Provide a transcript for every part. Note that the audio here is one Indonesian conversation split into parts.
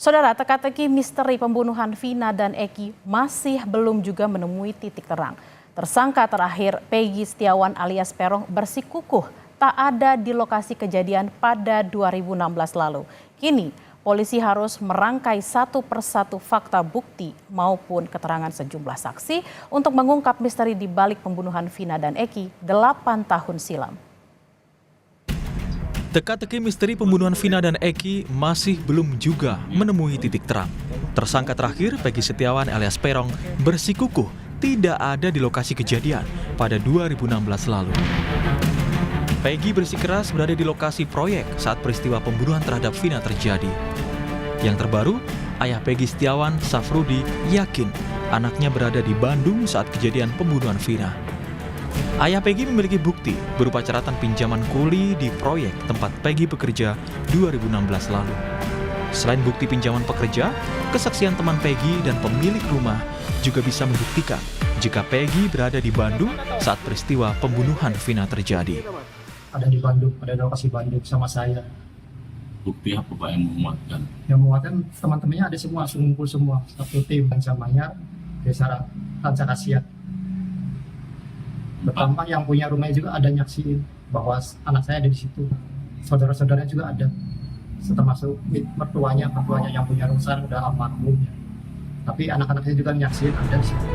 Saudara, teka-teki misteri pembunuhan Vina dan Eki masih belum juga menemui titik terang. Tersangka terakhir Peggy Setiawan alias Peron bersikukuh tak ada di lokasi kejadian pada 2016 lalu. Kini, polisi harus merangkai satu persatu fakta bukti maupun keterangan sejumlah saksi untuk mengungkap misteri di balik pembunuhan Vina dan Eki 8 tahun silam. Teka-teki misteri pembunuhan Vina dan Eki masih belum juga menemui titik terang. Tersangka terakhir, Peggy Setiawan alias Peron, bersikukuh tidak ada di lokasi kejadian pada 2016 lalu. Peggy bersikeras berada di lokasi proyek saat peristiwa pembunuhan terhadap Vina terjadi. Yang terbaru, ayah Peggy Setiawan, Safrudi, yakin anaknya berada di Bandung saat kejadian pembunuhan Vina. Ayah Peggy memiliki bukti berupa catatan pinjaman kuli di proyek tempat Peggy bekerja 2016 lalu. Selain bukti pinjaman pekerja, kesaksian teman Peggy dan pemilik rumah juga bisa membuktikan jika Peggy berada di Bandung saat peristiwa pembunuhan Vina terjadi. Ada di Bandung, ada di lokasi Bandung sama saya. Bukti apa Pak yang menguatkan? Yang menguatkan teman-temannya ada semua, ngumpul semua. Satu tim ancamannya Desa Rancakasiat. Bertambah yang punya rumahnya juga ada nyaksiin bahwa anak saya ada di situ. Saudara-saudaranya juga ada. Termasuk mertuanya yang punya rumah sekarang udah almarhum. Tapi anak-anaknya juga nyaksiin ada di situ.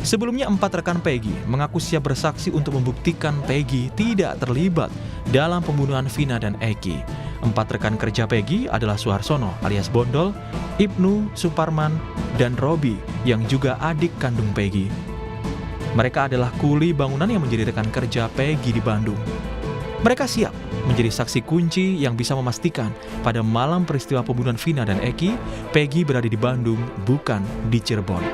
Sebelumnya 4 rekan Peggy mengaku siap bersaksi untuk membuktikan Peggy tidak terlibat dalam pembunuhan Vina dan Eki. 4 rekan kerja Peggy adalah Suharsono alias Bondol, Ibnu, Suparman, dan Robi yang juga adik kandung Peggy. Mereka adalah kuli bangunan yang menjadi rekan kerja Peggy di Bandung. Mereka siap menjadi saksi kunci yang bisa memastikan pada malam peristiwa pembunuhan Vina dan Eki, Peggy berada di Bandung, bukan di Cirebon.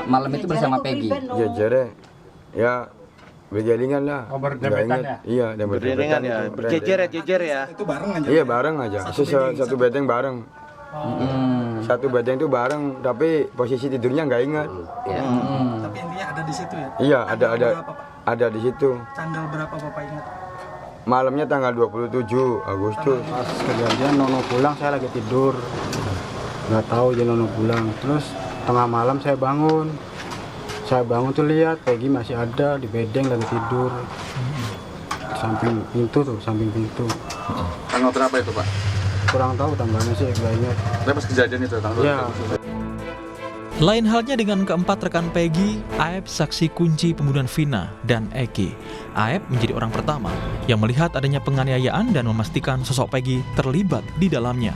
Malam itu bersama Peggy. Jejer ya berjalingan lah. Oh, berdempetan ya? Iya, dan berdempetan ya. Berjejer ya. Itu bareng aja? Iya, bareng aja. Satu bedeng bareng. Satu bedeng itu bareng, tapi posisi tidurnya nggak ingat. Tapi intinya ada di situ ya? Iya, Berapa, Pak? ada di situ. Tanggal berapa Bapak ingat? Malamnya tanggal 27 Agustus. Pas kejadian Nono pulang, saya lagi tidur. Nggak tahu aja Nono pulang. Terus tengah malam saya bangun. Saya bangun tuh lihat Peggy masih ada di bedeng lagi tidur. Samping pintu. Tanggal berapa itu Pak? Kurang tahu tanggalnya sih, nggak ingat. Nah, pas kejadian itu tanggal Ya. Lain halnya dengan keempat rekan Peggy, Aep saksi kunci pembunuhan Vina dan Eki. Aep menjadi orang pertama yang melihat adanya penganiayaan dan memastikan sosok Peggy terlibat di dalamnya.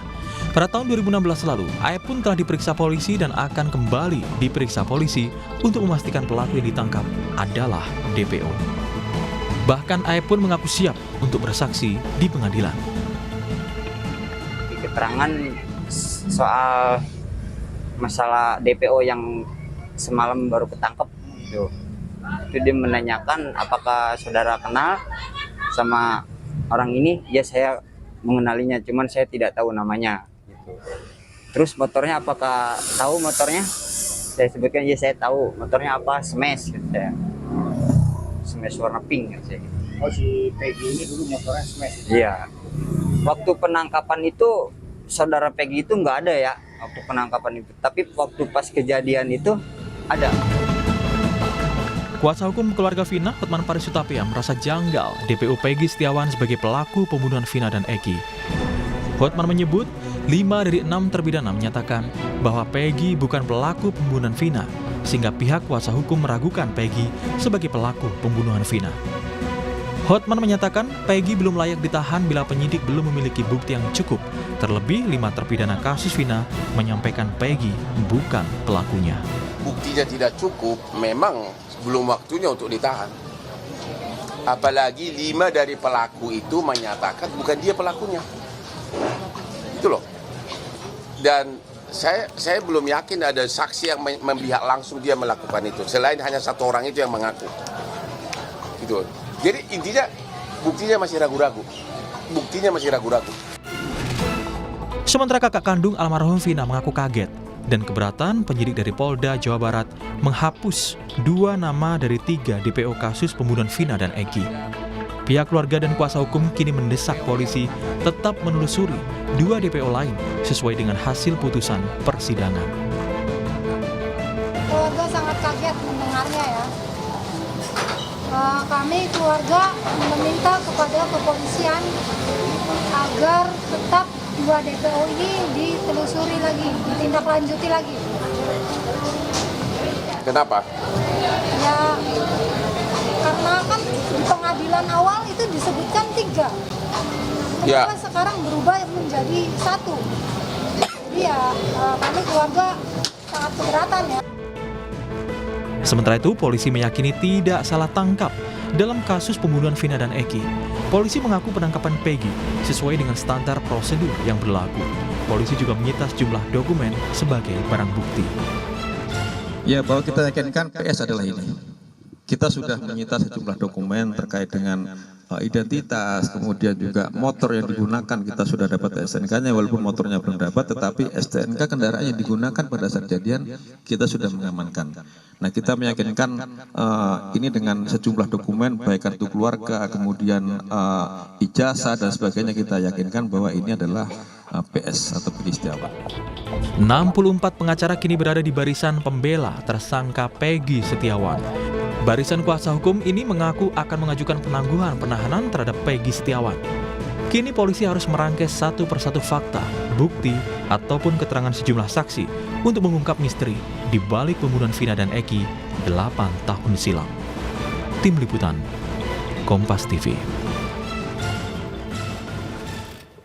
Pada tahun 2016 lalu, Aep pun telah diperiksa polisi dan akan kembali diperiksa polisi untuk memastikan pelaku yang ditangkap adalah DPO. Bahkan Aep pun mengaku siap untuk bersaksi di pengadilan. Keterangan soal masalah DPO yang semalam baru ketangkep itu dia menanyakan apakah saudara kenal sama orang ini. Ya, saya mengenalinya, cuman saya tidak tahu namanya gitu. Terus motornya apakah tahu motornya? Saya sebutkan ya saya tahu motornya apa, Smash gitu saya. Smash warna pink gitu saya. Oh, si Peggy ini dulu motornya Smash? Iya. Waktu penangkapan itu saudara Peggy itu nggak ada ya waktu penangkapan itu, tapi waktu pas kejadian itu ada. Kuasa hukum keluarga Vina, Hotman Paris Hutapea, merasa janggal DPO Peggy Setiawan sebagai pelaku pembunuhan Vina dan Eki. Hotman menyebut 5 dari 6 terpidana menyatakan bahwa Peggy bukan pelaku pembunuhan Vina, sehingga pihak kuasa hukum meragukan Peggy sebagai pelaku pembunuhan Vina. Hotman menyatakan Peggy belum layak ditahan bila penyidik belum memiliki bukti yang cukup. Terlebih 5 terpidana kasus Vina menyampaikan Peggy bukan pelakunya. Buktinya tidak cukup, memang belum waktunya untuk ditahan. Apalagi 5 dari pelaku itu menyatakan bukan dia pelakunya. Itu loh. Dan saya belum yakin ada saksi yang melihat langsung dia melakukan itu. Selain hanya 1 orang itu yang mengaku. Gitu. Jadi intinya buktinya masih ragu-ragu. Sementara kakak kandung almarhum Vina mengaku kaget dan keberatan penyidik dari Polda Jawa Barat menghapus 2 nama dari 3 DPO kasus pembunuhan Vina dan Eki. Pihak keluarga dan kuasa hukum kini mendesak polisi tetap menelusuri 2 DPO lain sesuai dengan hasil putusan persidangan. Keluarga sangat kaget mendengarnya ya. Kami keluarga meminta kepada kepolisian agar tetap 2 DPO ini ditelusuri lagi, ditindaklanjuti lagi. Kenapa? Ya, karena kan di pengadilan awal itu disebutkan 3. Ya. Kenapa sekarang berubah menjadi 1? Jadi ya kami keluarga sangat keberatan ya. Sementara itu, polisi meyakini tidak salah tangkap dalam kasus pembunuhan Vina dan Eki. Polisi mengaku penangkapan Peggy sesuai dengan standar prosedur yang berlaku. Polisi juga menyita sejumlah dokumen sebagai barang bukti. Ya, bahwa kita yakinkan PS adalah ini. Kita sudah menyita sejumlah dokumen terkait dengan identitas, kemudian juga motor yang digunakan kita sudah dapat STNK-nya, walaupun motornya belum dapat, tetapi STNK kendaraan yang digunakan pada saat kejadian kita sudah mengamankan. Nah, kita meyakinkan ini dengan sejumlah dokumen, baik kartu keluarga, kemudian ijazah dan sebagainya, kita yakinkan bahwa ini adalah PS atau Peggy Setiawan. 64 pengacara kini berada di barisan pembela tersangka Peggy Setiawan. Barisan kuasa hukum ini mengaku akan mengajukan penangguhan penahanan terhadap Peggy Setiawan. Kini polisi harus merangkai satu persatu fakta, bukti, ataupun keterangan sejumlah saksi untuk mengungkap misteri di balik pembunuhan Vina dan Eki 8 tahun silam. Tim Liputan, Kompas TV.